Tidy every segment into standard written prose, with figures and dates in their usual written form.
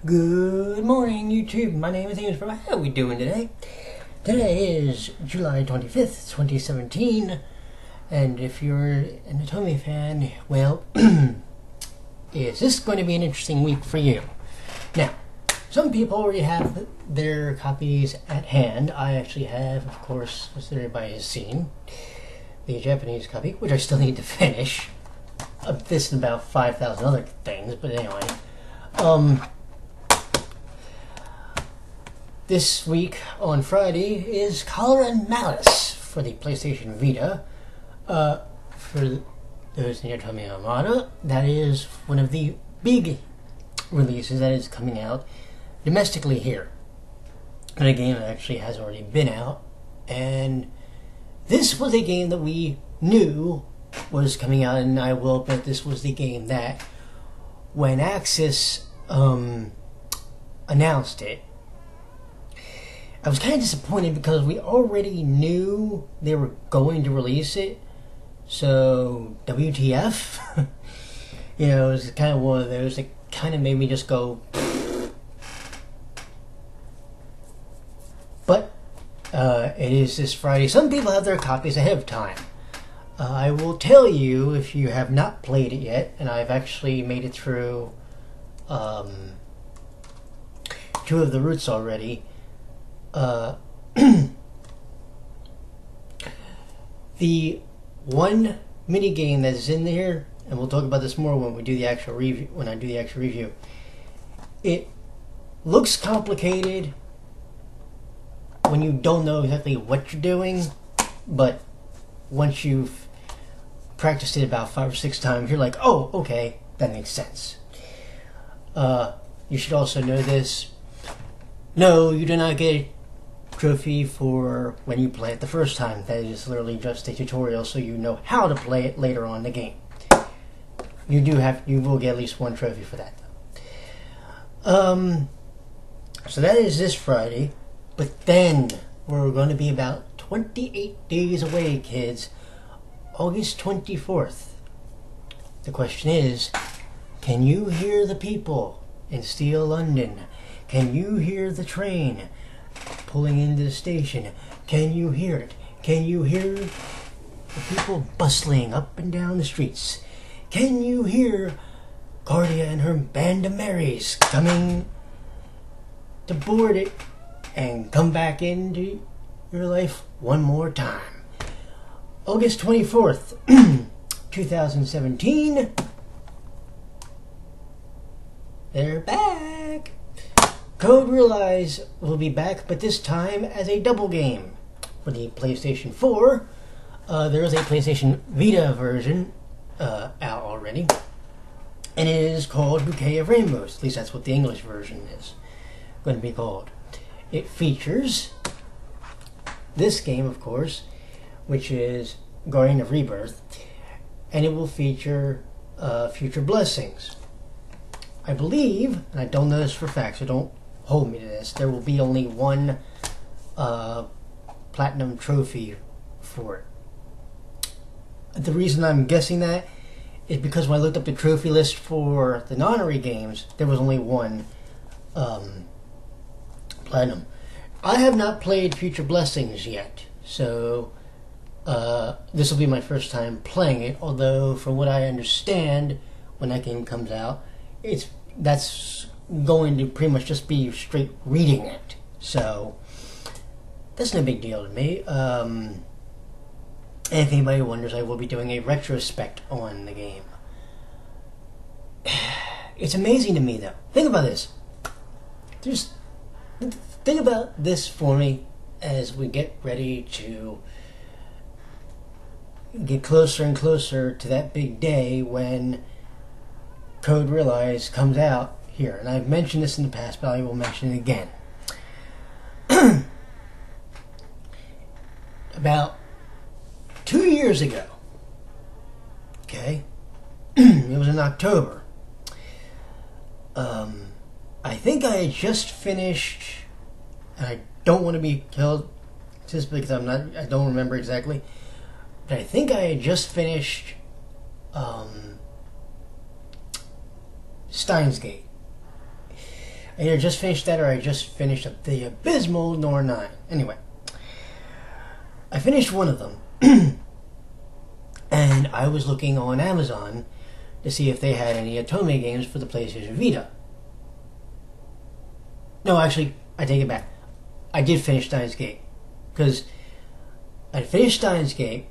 Good morning, YouTube. My name is James. How are we doing today? Today is July 25th, 2017. And if you're an Otomes fan, well, is this going to be an interesting week for you? Now, some people already have their copies at hand. I actually have, of course, as everybody has seen, the Japanese copy, which I still need to finish. This and about 5,000 other things, but anyway. This week on Friday is Color and Malice for the PlayStation Vita. For those in your Otomes Armada, that is one of the big releases that is coming out domestically here. And a game that actually has already been out. And this was a game that we knew was coming out, and I will bet this was the game that when Axis announced it, I was kind of disappointed because we already knew they were going to release it. So, WTF? You know, it was kind of one of those that kind of made me just go. But, it is this Friday. Some people have their copies ahead of time. I will tell you, if you have not played it yet, and I've actually made it through 2 of the routes already. The one mini game that is in there, and we'll talk about this more when we do the actual review. When I do the actual review, it looks complicated when you don't know exactly what you're doing, but once you've practiced it about 5 or 6 times, you're like, oh, okay, that makes sense. You should also know this. No, you do not get a trophy for when you play it the first time. That is literally just a tutorial so you know how to play it later on in the game. You will get at least 1 trophy for that. So that is this Friday, but then we're going to be about 28 days away, kids. August 24th. The question is, can you hear the people in Steel London? Can you hear the train pulling into the station? Can you hear it? Can you hear the people bustling up and down the streets? Can you hear Cardia and her band of merries coming to board it and come back into your life one more time? August 24th, 2017. They're back. Code Realize will be back, but this time as a double game for the PlayStation 4. There is a PlayStation Vita version out already, and it is called Bouquet of Rainbows. At least that's what the English version is going to be called. It features this game, of course, which is Guardian of Rebirth, and it will feature Future Blessings. I believe, and I don't know this for facts, so don't hold me to this, there will be only 1 platinum trophy for it. The reason I'm guessing that is because when I looked up the trophy list for the Nonary games, there was only 1 platinum. I have not played Future Blessings yet, so this will be my first time playing it, although from what I understand, when that game comes out, that's going to pretty much just be straight reading it. So that's no big deal to me. And if anybody wonders, I will be doing a retrospect on the game. It's amazing to me, though. Think about this. Think about this for me as we get ready to get closer and closer to that big day when Code Realize comes out here. And I've mentioned this in the past, but I will mention it again. About 2 years ago, okay, it was in October, I think I had just finished, and I don't want to be killed just because I don't remember exactly, but I think I had just finished Steins Gate. I either just finished that or I just finished the abysmal Nor 9. Anyway, I finished one of them, and I was looking on Amazon to see if they had any Otomes games for the PlayStation Vita. No, actually, I take it back. I did finish Steins Gate. Because I finished Steins Gate,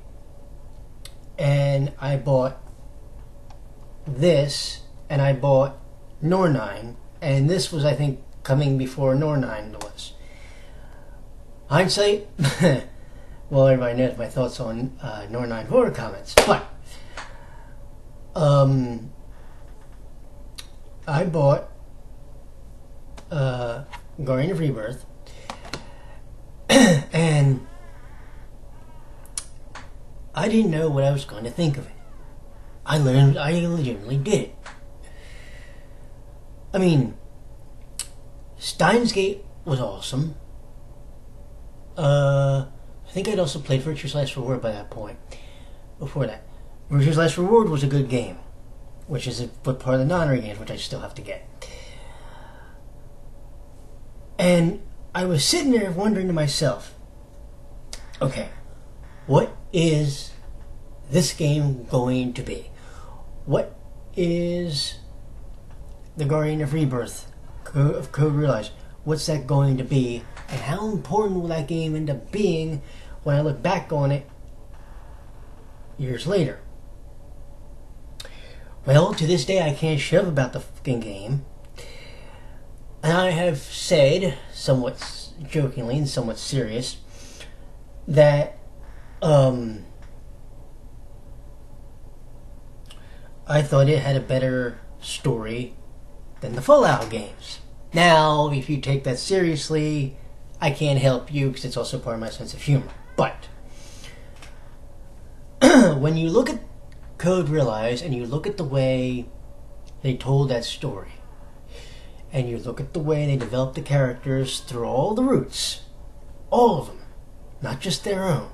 and I bought this, and I bought Nor 9, and this was, I think, coming before Nor 9 was. Hindsight, well, everybody knows my thoughts on Nor 9 horror comments, but I bought Guardian of Rebirth, and I didn't know what I was going to think of it. I legitimately did it. I mean, Steins Gate was awesome. I think I'd also played Virtue's Last Reward by that point. Before that, Virtue's Last Reward was a good game, which is part of the non-re games, which I still have to get. And I was sitting there wondering to myself, okay, what is this game going to be? What is the Guardian of Rebirth of Code Realize? What's that going to be? And how important will that game end up being when I look back on it years later? Well, to this day I can't shut up about the fucking game. And I have said, somewhat jokingly and somewhat serious, that I thought it had a better story than the Fallout games. Now, if you take that seriously, I can't help you because it's also part of my sense of humor. But when you look at Code Realize and you look at the way they told that story, and you look at the way they developed the characters through all the routes, all of them, not just their own.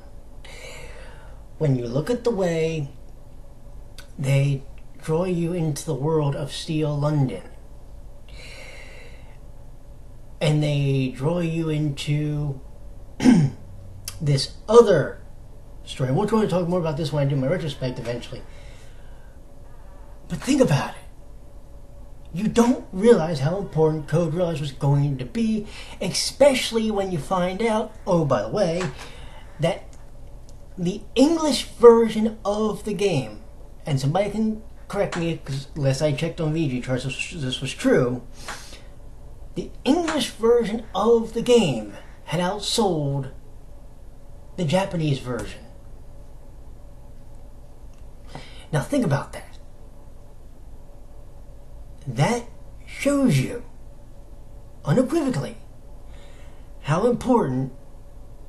When you look at the way they draw you into the world of Steel London, and they draw you into this other story. I won't try to talk more about this when I do my retrospect eventually. But think about it. You don't realize how important Code Realize was going to be, especially when you find out, oh, by the way, that the English version of the game, and somebody can correct me, because last I checked on VG charts, this was true, the English version of the game had outsold the Japanese version. Now think about that. That shows you, unequivocally, how important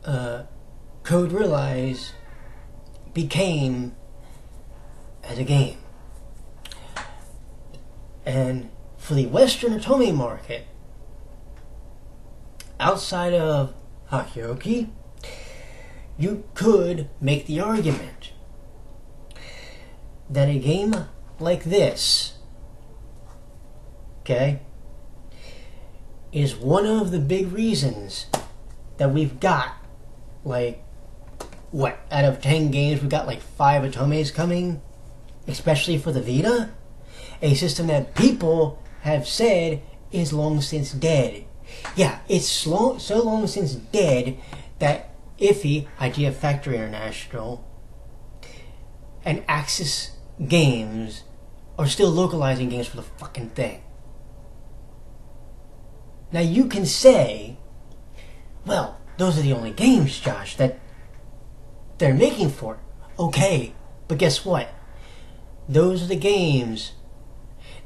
Code Realize became as a game. And for the Western Otome market, outside of Hakioki, you could make the argument that a game like this, okay, is one of the big reasons that we've got, like, what, out of 10 games, we've got like 5 Otomes coming, especially for the Vita, a system that people have said is long since dead. Yeah, it's so long since dead that IFI, Idea Factory International, and Axis Games are still localizing games for the fucking thing. Now you can say, well, those are the only games, Josh, that they're making for it. Okay, but guess what? Those are the games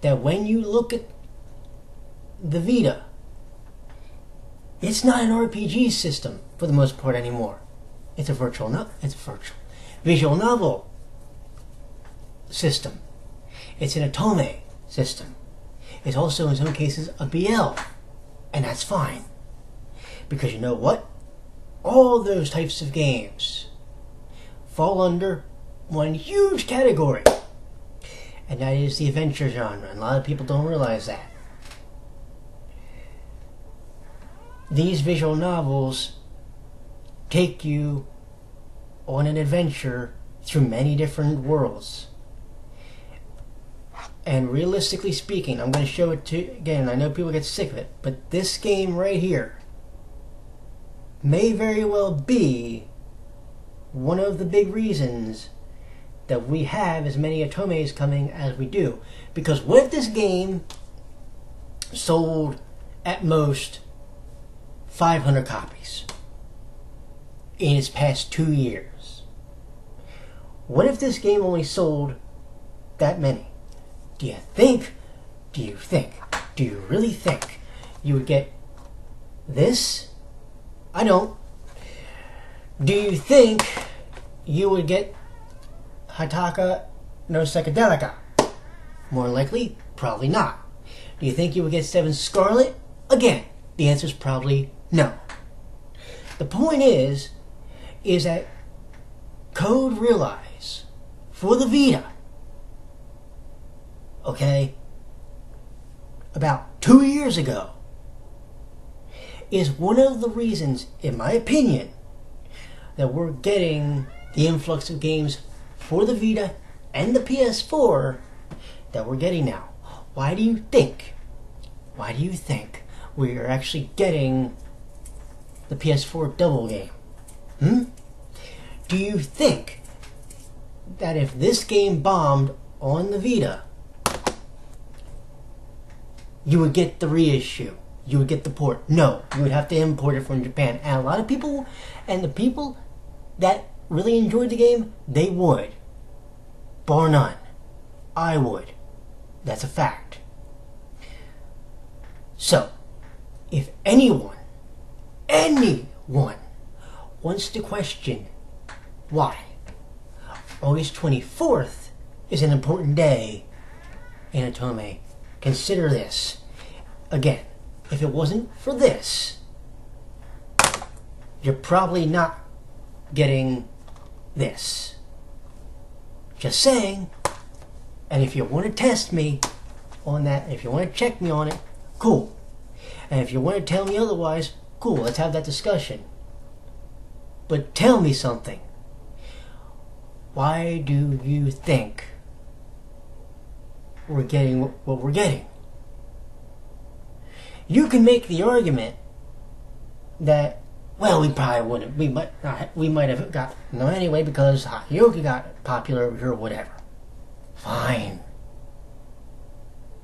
that when you look at the Vita, it's not an RPG system for the most part anymore. It's a visual novel system. It's an Otome system. It's also in some cases a BL, and that's fine. Because you know what? All those types of games fall under one huge category, and that is the adventure genre, and a lot of people don't realize that. these visual novels take you on an adventure through many different worlds. And realistically speaking, I'm going to show it to you again. I know people get sick of it, but this game right here may very well be one of the big reasons that we have as many Otomes coming as we do. Because what if this game sold at most 500 copies in its past 2 years? What if this game only sold that many? Do you really think you would get this? I don't. Do you think you would get Hataka no Psychedelica? More likely, probably not. Do you think you would get 7 Scarlet? Again, the answer is probably no. The point is that Code Realize for the Vita, okay, about 2 years ago, is one of the reasons, in my opinion, that we're getting the influx of games for the Vita and the PS4 that we're getting now. Why do you think we are actually getting the PS4 double game? Do you think that if this game bombed on the Vita, you would get the reissue? You would get the port? No, you would have to import it from Japan. And a lot of people, and the people that really enjoyed the game, they would. Bar none. I would. That's a fact. So, if anyone wants to question why August 24th is an important day in Otome, consider this. Again, if it wasn't for this, you're probably not getting this. Just saying. And if you want to test me on that, if you want to check me on it, cool. And if you want to tell me otherwise, cool, let's have that discussion. But tell me something. Why do you think we're getting what we're getting? You can make the argument that, well, we probably wouldn't. We might have got no anyway because Yogi got popular over here or whatever. Fine.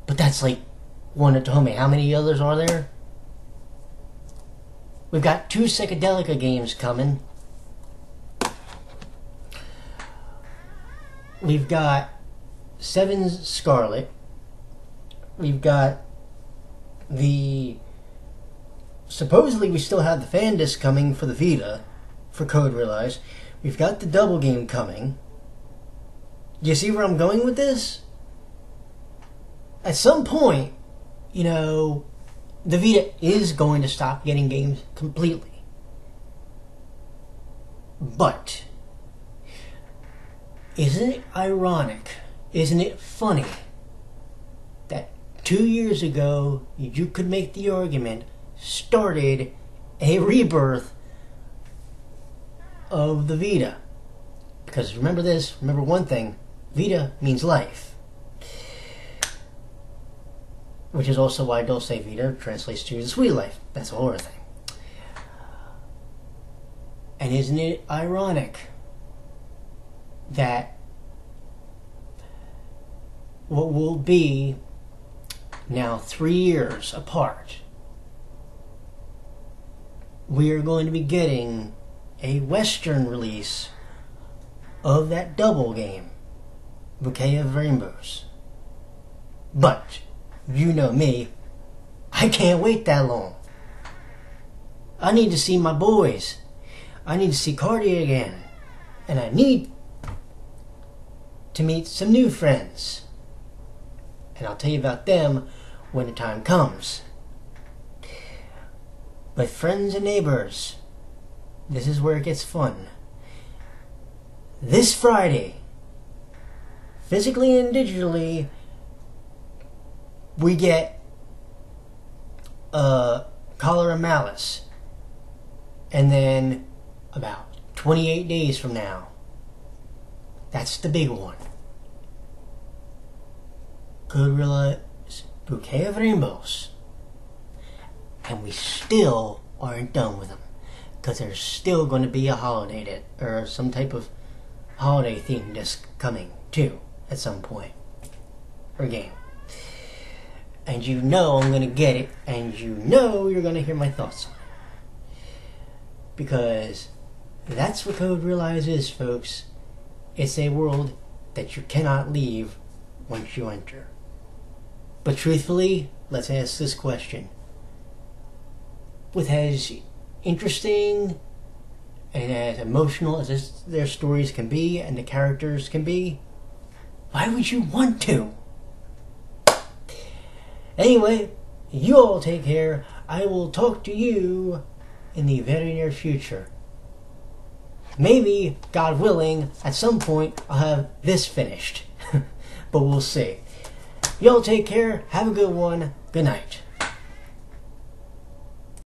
But that's like one Otome. How many others are there? We've got 2 Psychedelica games coming. We've got 7 Scarlet. We've got supposedly we still have the fan disc coming for the Vita, for Code Realize. We've got the double game coming. Do you see where I'm going with this? At some point, the Vita is going to stop getting games completely. But, isn't it ironic, isn't it funny, that 2 years ago, you could make the argument, started a rebirth of the Vita? Because remember one thing, Vita means life. Which is also why Dulce Vita translates to the sweet life. That's a whole other thing. And isn't it ironic that what will be now 3 years apart, we are going to be getting a Western release of that double game, Bouquet of Rainbows. But, you know me, I can't wait that long. I need to see my boys. I need to see Cardi again. And I need to meet some new friends. And I'll tell you about them when the time comes. But friends and neighbors, this is where it gets fun. This Friday, physically and digitally, we get Code Cholera Malice. And then about 28 days from now, that's the big one. Gorilla's Bouquet of Rainbows. And we still aren't done with them, because there's still going to be a holiday or some type of holiday theme disc coming too at some point, or game. And you know I'm going to get it, and you know you're going to hear my thoughts on it, because that's what Code Realize is, folks. It's a world that you cannot leave once you enter. But truthfully, let's ask this question. With as interesting and as emotional as their stories can be and the characters can be, why would you want to? Anyway, you all take care. I will talk to you in the very near future. Maybe, God willing, at some point I'll have this finished. But we'll see. Y'all take care. Have a good one. Good night.